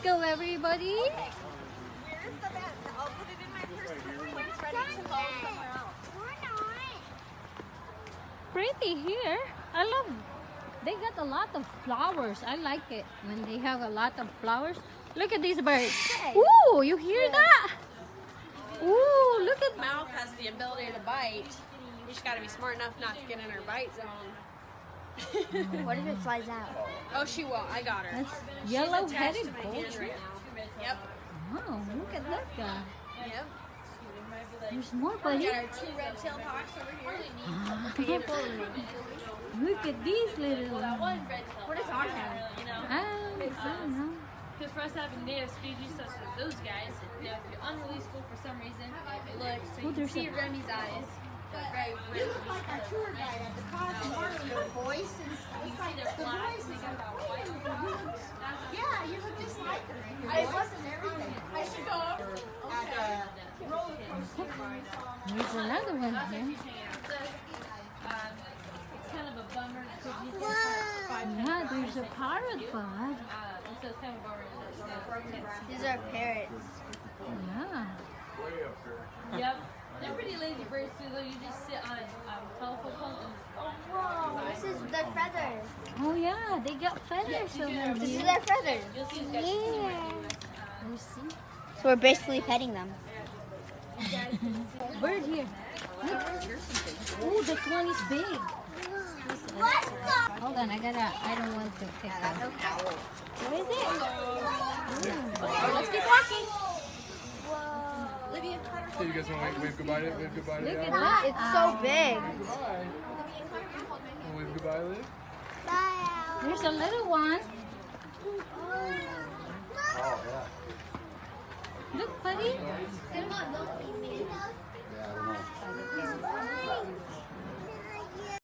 go, everybody. Okay. Where's the net? I'll put it in my purse when it's ready to go somewhere else. Pretty here. I love. They got a lot of flowers. I like it when they have a lot of flowers. Look at these birds. Ooh, you hear that? Ooh, look at. Mouth has the ability to bite. You just gotta be smart enough not to get in her bite zone. What if it flies out? Oh, she won't. I got her. That's yellow-headed She's attached to my hand vulture. right now. Yep. Wow, look at that guy. Yep. There's more, We buddy. got our 2 red-tailed hawks over here. Look at these little. What does ours have? I don't know. Because for us having native species such as those guys, you know, if you're unreleasable for some reason, it looks so you can see Remy's eyes. They're very You look like our tour guide at the cosmos. Your voice and You it's see like their the flags, voice they is got like, that white. yeah, you look just like her. Your voice and everything. I should go over. There's another one here. It's kind of a bummer because he's Yeah, there's a parrot bud. and so it's kind of a bummer. These are parrots. Yeah. Yep. They're pretty lazy birds too, though. You just sit on telephone poles and Whoa, this is their feathers. Oh yeah, they got feathers over This is here. their feathers. you'll see these guys. You see? So we're basically petting them. Bird here. Look. Oh, this one is big. Hold on, I don't want to pick up. What is it? Oh, let's get walking. Olivia, So you guys want to wave goodbye to Look the at owl? that. It's so big. Goodbye. Want to wave goodbye, Liv? There's a little one. Oh, yeah. Look, buddy. Come on,